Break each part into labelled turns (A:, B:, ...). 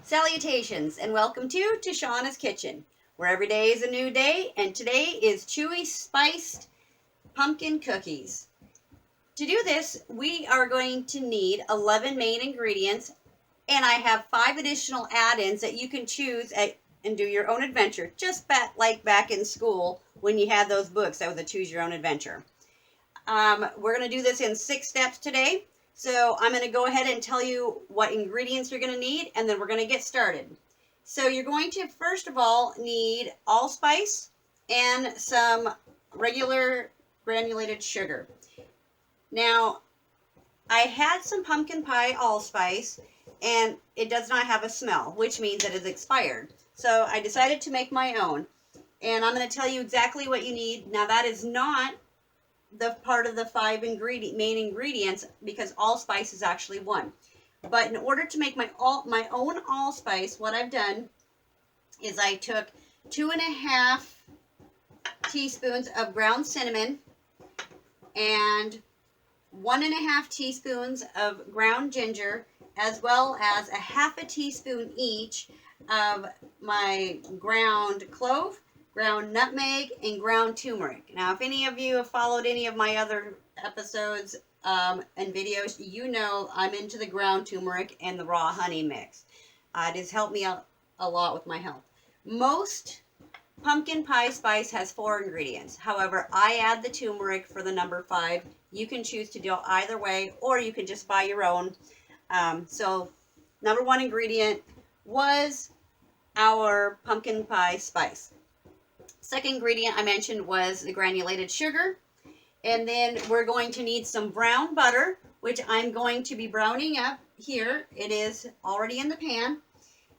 A: Salutations and welcome to Shauna's Kitchen, where every day is a new day, and today is chewy spiced pumpkin cookies. To do this, we are going to need 11 main ingredients, and I have 5 additional add-ins that you can choose and do your own adventure, just like back in school when you had those books that was a choose your own adventure. We're going to do this in 6 steps today. So I'm going to go ahead and tell you what ingredients you're going to need, and then we're going to get started. So you're going to, first of all, need allspice and some regular granulated sugar. Now, I had some pumpkin pie allspice, and it does not have a smell, which means it is expired. So I decided to make my own, and I'm going to tell you exactly what you need. Now, that is not the part of the 5 main ingredients, because allspice is actually one. But in order to make my own allspice, what I've done is I took 2.5 teaspoons of ground cinnamon and 1.5 teaspoons of ground ginger, as well as 1/2 teaspoon each of my ground clove, ground nutmeg, and ground turmeric. Now, if any of you have followed any of my other episodes and videos, you know I'm into the ground turmeric and the raw honey mix. It has helped me out a lot with my health. Most pumpkin pie spice has 4 ingredients. However, I add the turmeric for the number 5. You can choose to do it either way, or you can just buy your own. So, number 1 ingredient was our pumpkin pie spice. Second ingredient I mentioned was the granulated sugar. And then we're going to need some brown butter, which I'm going to be browning up here. It is already in the pan.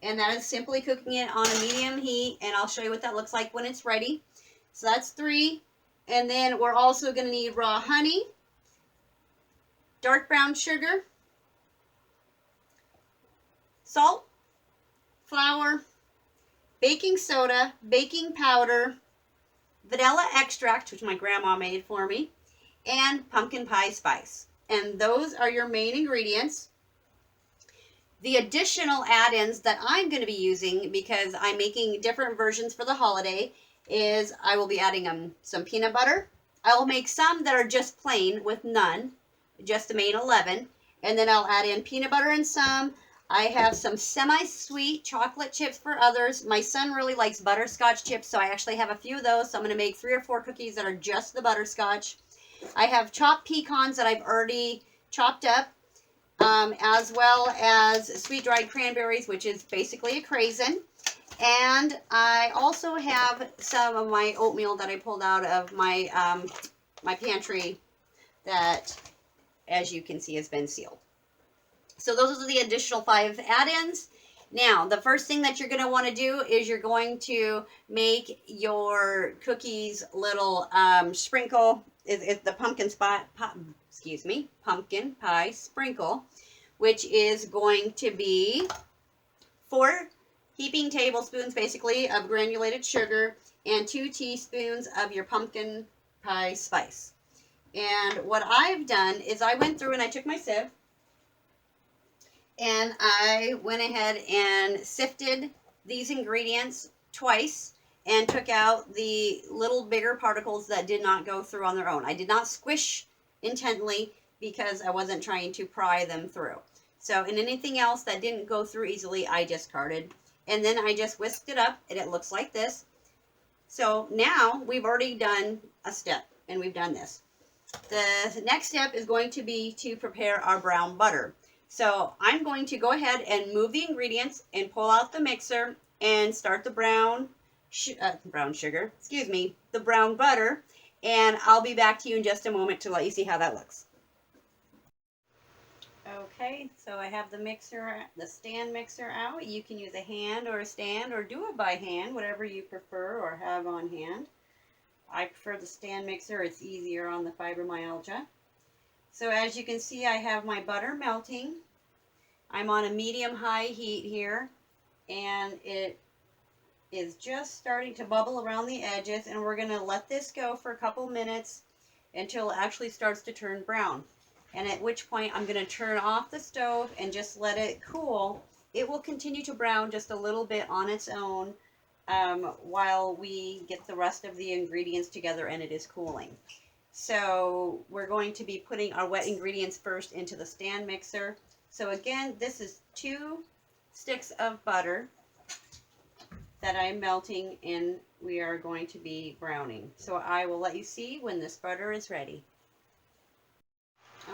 A: And that is simply cooking it on a medium heat. And I'll show you what that looks like when it's ready. So that's 3. And then we're also going to need raw honey, dark brown sugar, salt, flour, baking soda, baking powder, vanilla extract, which my grandma made for me, and pumpkin pie spice. And those are your main ingredients. The additional add-ins that I'm going to be using, because I'm making different versions for the holiday, is I will be adding some peanut butter. I will make some that are just plain with none, just the main 11. And then I'll add in peanut butter in some. I have some semi-sweet chocolate chips for others. My son really likes butterscotch chips, so I actually have a few of those. So I'm going to make 3 or 4 cookies that are just the butterscotch. I have chopped pecans that I've already chopped up, as well as sweet dried cranberries, which is basically a Crayson. And I also have some of my oatmeal that I pulled out of my, my pantry that, as you can see, has been sealed. So those are the additional 5 add-ins. Now, the first thing that you're going to want to do is you're going to make your cookies little sprinkle. It's the pumpkin pie sprinkle, which is going to be 4 heaping tablespoons, basically, of granulated sugar and 2 teaspoons of your pumpkin pie spice. And what I've done is I went through and I took my sieve, and I went ahead and sifted these ingredients twice and took out the little bigger particles that did not go through on their own. I did not squish intently because I wasn't trying to pry them through. So, and anything else that didn't go through easily, I discarded. And then I just whisked it up, and it looks like this. So now we've already done a step, and we've done this. The next step is going to be to prepare our brown butter. So I'm going to go ahead and move the ingredients and pull out the mixer and start the brown sugar, the brown butter, and I'll be back to you in just a moment to let you see how that looks. Okay, so I have the stand mixer out. You can use a hand or a stand or do it by hand, whatever you prefer or have on hand. I prefer the stand mixer. It's easier on the fibromyalgia. So as you can see, I have my butter melting. I'm on a medium-high heat here, and it is just starting to bubble around the edges, and we're going to let this go for a couple minutes until it actually starts to turn brown. And at which point I'm going to turn off the stove and just let it cool it will continue to brown just a little bit on its own while we get the rest of the ingredients together and it is cooling. So we're going to be putting our wet ingredients first into the stand mixer. So again, this is 2 sticks of butter that I'm melting and we are going to be browning. So I will let you see when this butter is ready.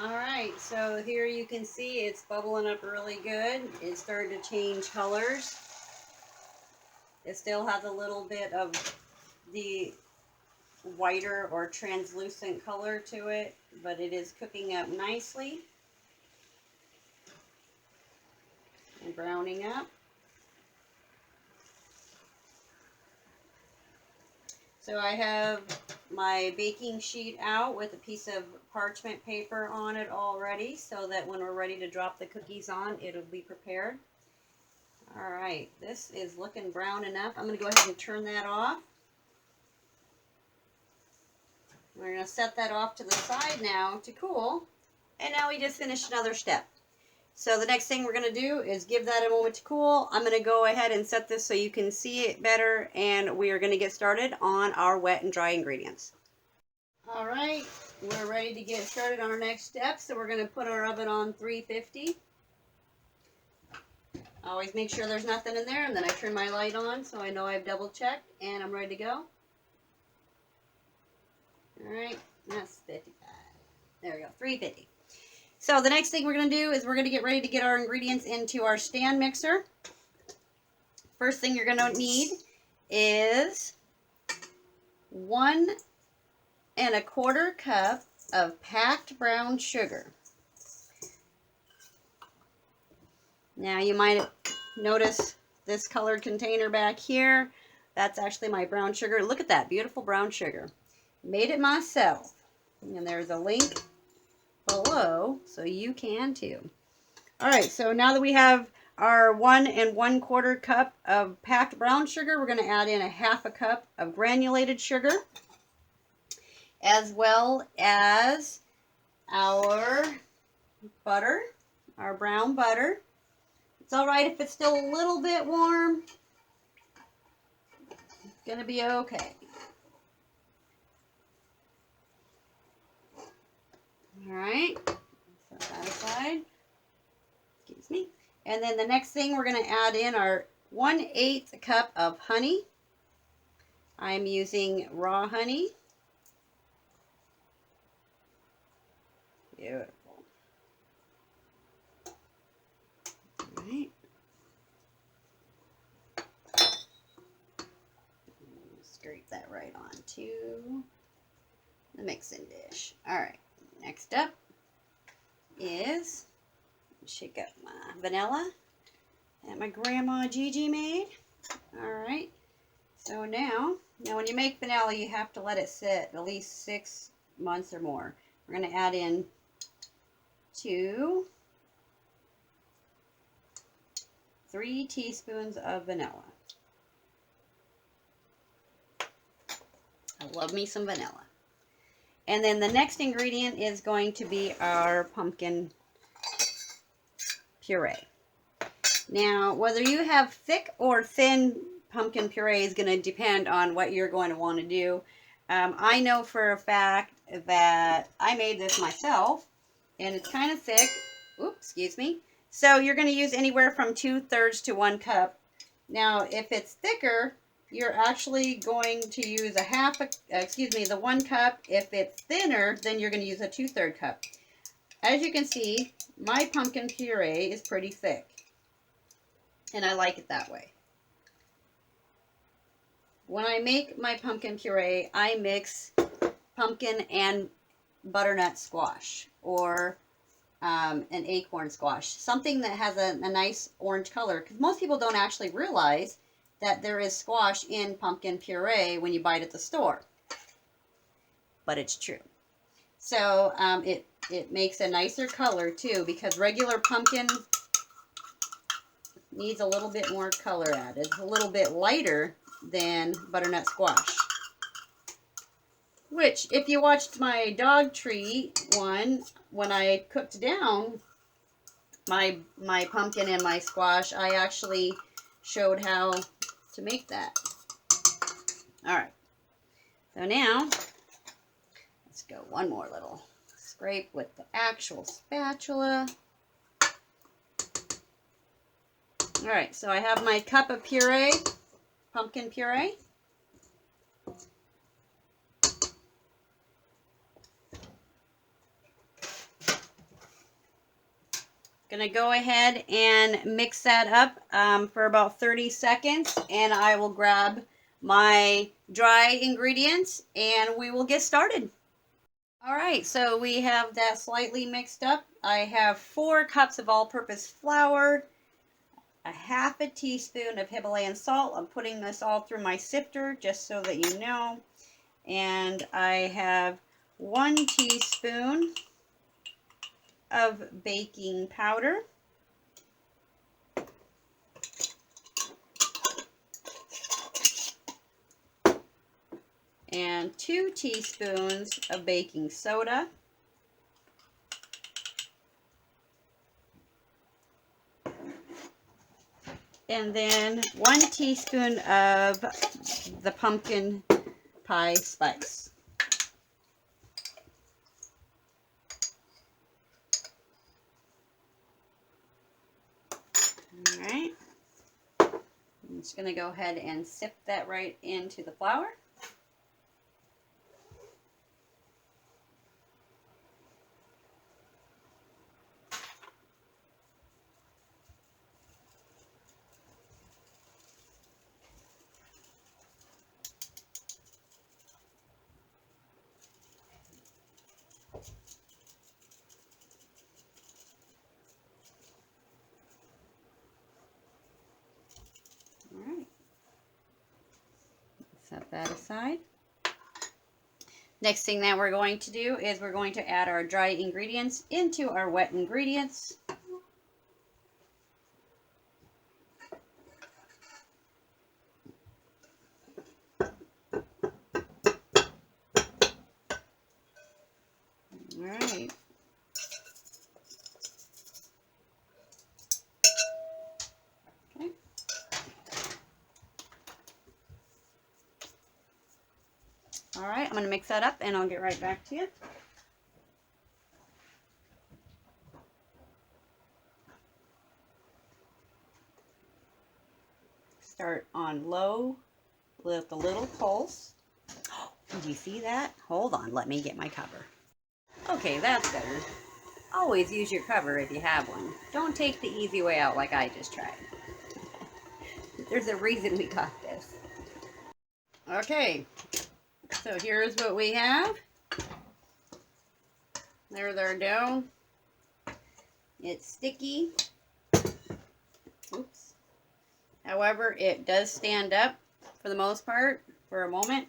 A: Alright, so here you can see it's bubbling up really good. It's starting to change colors. It still has a little bit of the whiter or translucent color to it, but it is cooking up nicely and browning up. So I have my baking sheet out with a piece of parchment paper on it already so that when we're ready to drop the cookies on, it'll be prepared. All right, this is looking brown enough. I'm going to go ahead and turn that off. We're going to set that off to the side now to cool. And now we just finished another step. So the next thing we're going to do is give that a moment to cool. I'm going to go ahead and set this so you can see it better. And we are going to get started on our wet and dry ingredients. All right, we're ready to get started on our next step. So we're going to put our oven on 350. Always make sure there's nothing in there. And then I turn my light on so I know I've double checked and I'm ready to go. All right, that's 55. There we go, 350. So the next thing we're going to do is we're going to get ready to get our ingredients into our stand mixer. First thing you're going to need is 1 1/4 cup of packed brown sugar. Now you might notice this colored container back here. That's actually my brown sugar. Look at that beautiful brown sugar. Made it myself. And there's a link below so you can too. All right, so now that we have our 1 1/4 cup of packed brown sugar, we're going to add in a 1/2 cup of granulated sugar, as well as our butter, our brown butter. It's all right if it's still a little bit warm. It's going to be okay. All right, set that aside. Excuse me. And then the next thing we're going to add in our 1/8 cup of honey. I'm using raw honey. Beautiful. All right. Scrape that right onto the mixing dish. All right. Next up is shake up my vanilla that my grandma Gigi made. All right. So now when you make vanilla, you have to let it sit at least 6 months or more. We're going to add in 2, 3 teaspoons of vanilla. I love me some vanilla. And then the next ingredient is going to be our pumpkin puree. Now, whether you have thick or thin pumpkin puree is going to depend on what you're going to want to do. I know for a fact that I made this myself, and it's kind of thick. Oops, excuse me. So you're going to use anywhere from 2/3 to 1 cup. Now, if it's thicker, you're actually going to use the 1 cup. If it's thinner, then you're going to use a 2/3 cup. As you can see, my pumpkin puree is pretty thick, and I like it that way. When I make my pumpkin puree, I mix pumpkin and butternut squash, or an acorn squash, something that has a nice orange color, because most people don't actually realize that there is squash in pumpkin puree when you buy it at the store. But it's true. So it makes a nicer color too, because regular pumpkin needs a little bit more color added. It's a little bit lighter than butternut squash. Which, if you watched my dog treat one, when I cooked down my pumpkin and my squash. I actually showed how to make that. All right. So now, let's go one more little scrape with the actual spatula. All right, so I have my cup of puree, pumpkin puree. Gonna go ahead and mix that up for about 30 seconds, and I will grab my dry ingredients and we will get started. All right, so we have that slightly mixed up. I have 4 cups of all-purpose flour, a half a teaspoon of Himalayan salt. I'm putting this all through my sifter just so that you know. And I have 1 teaspoon of baking powder. And 2 teaspoons of baking soda. And then 1 teaspoon of the pumpkin pie spice. All right. I'm just going to go ahead and sift that right into the flour. Set that aside. Next thing that we're going to do is we're going to add our dry ingredients into our wet ingredients. All right. Okay. All right, I'm going to mix that up and I'll get right back to you. Start on low with a little pulse. Oh, did you see that? Hold on, let me get my cover. Okay, that's better. Always use your cover if you have one. Don't take the easy way out like I just tried. There's a reason we got this. Okay, so here's what we have. There's our dough. It's sticky. Oops. However, it does stand up for the most part for a moment.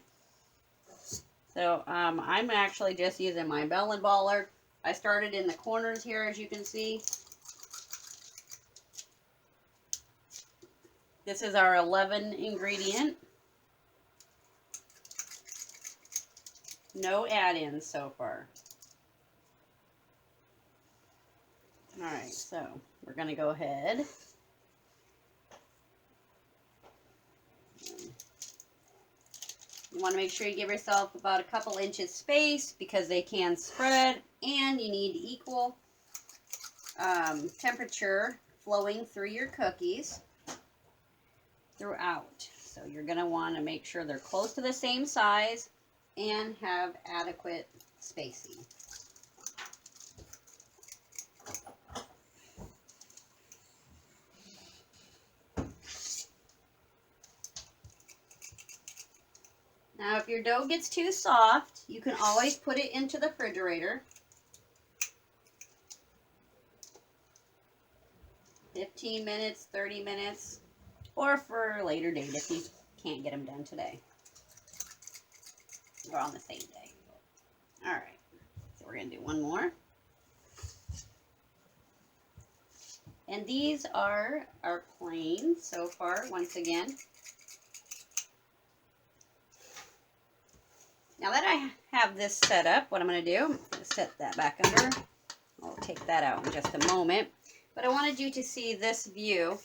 A: So I'm actually just using my bell and baller. I started in the corners here, as you can see. This is our 11 ingredient. No add-ins so far. All right, so we're going to go ahead. You want to make sure you give yourself about a couple inches space because they can spread, and you need equal temperature flowing through your cookies throughout. So you're going to want to make sure they're close to the same size and have adequate spacing. Now, if your dough gets too soft, you can always put it into the refrigerator. 15 minutes, 30 minutes, or for a later date if you can't get them done today. Or on the same day. All right, so we're going to do one more. And these are our plain so far, once again. Now that I have this set up, what I'm going to do, I'm going to set that back under. I'll take that out in just a moment. But I wanted you to see this view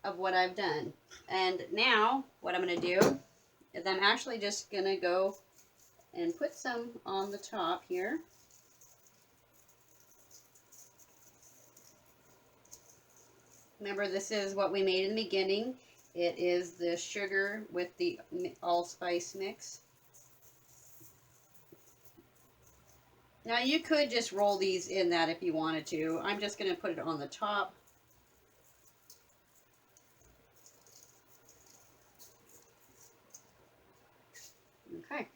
A: of what I've done. And now what I'm going to do is I'm actually just going to go and put some on the top here. Remember, this is what we made in the beginning. It is the sugar with the allspice mix. Now you could just roll these in that if you wanted to. I'm just going to put it on the top. Okay.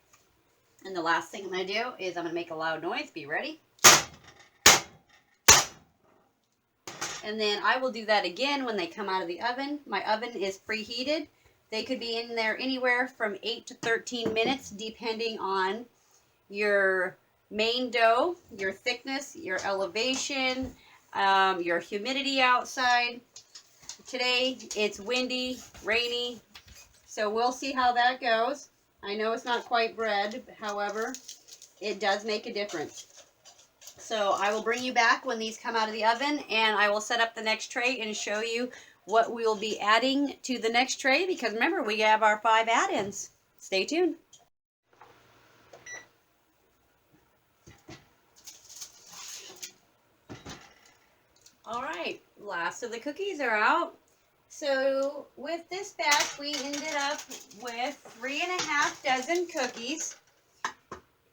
A: And the last thing I'm going to do is I'm going to make a loud noise. Be ready. And then I will do that again when they come out of the oven. My oven is preheated. They could be in there anywhere from 8 to 13 minutes depending on your main dough, your thickness, your elevation, your humidity outside. Today it's windy, rainy, so we'll see how that goes. I know it's not quite bread, however, it does make a difference. So I will bring you back when these come out of the oven, and I will set up the next tray and show you what we will be adding to the next tray, because remember, we have our 5 add-ins. Stay tuned. All right, last of the cookies are out. So with this batch, we ended up with 3.5 dozen cookies.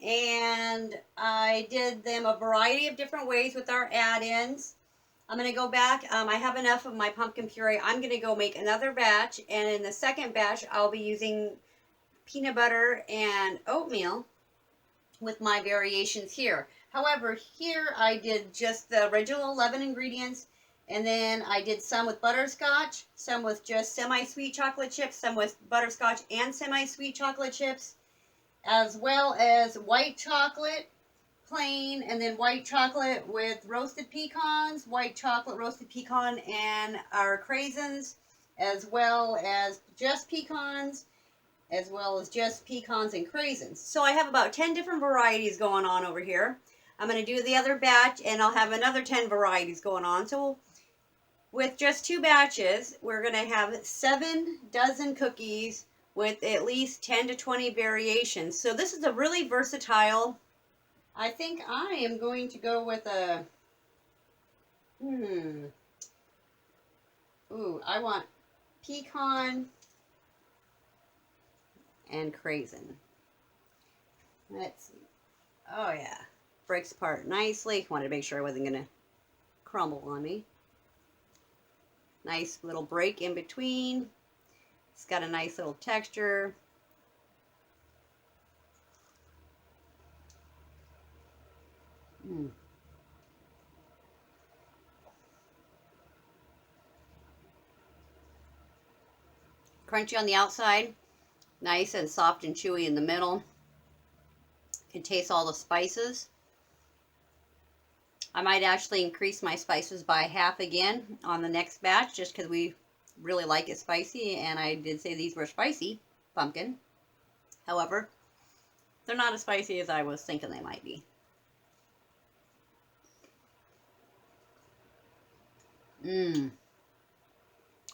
A: And I did them a variety of different ways with our add-ins. I'm going to go back. I have enough of my pumpkin puree. I'm going to go make another batch. And in the second batch, I'll be using peanut butter and oatmeal with my variations here. However, here I did just the original 11 ingredients. And then I did some with butterscotch, some with just semi-sweet chocolate chips, some with butterscotch and semi-sweet chocolate chips, as well as white chocolate plain, and then white chocolate with roasted pecans, white chocolate roasted pecan and our craisins, as well as just pecans, as well as just pecans and craisins. So I have about 10 different varieties going on over here. I'm going to do the other batch and I'll have another 10 varieties going on. So with just 2 batches, we're going to have 7 dozen cookies with at least 10 to 20 variations. So this is a really versatile. I think I am going to go with a, I want pecan and craisin. Let's see. Oh yeah, breaks apart nicely. Wanted to make sure I wasn't gonna crumble on me. Nice little break in between. It's got a nice little texture. Crunchy on the outside, nice and soft and chewy in the middle. You can taste all the spices. I might actually increase my spices by half again on the next batch, just because we really like it spicy, and I did say these were spicy pumpkin. However, they're not as spicy as I was thinking they might be.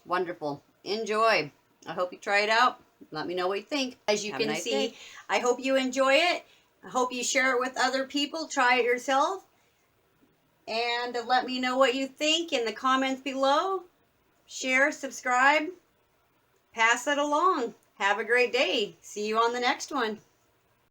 A: Wonderful. Enjoy. I hope you try it out. Let me know what you think. As you can see, I hope you enjoy it. I hope you share it with other people. Try it yourself. And let me know what you think in the comments below. Share, subscribe, pass it along. Have a great day. See you on the next one.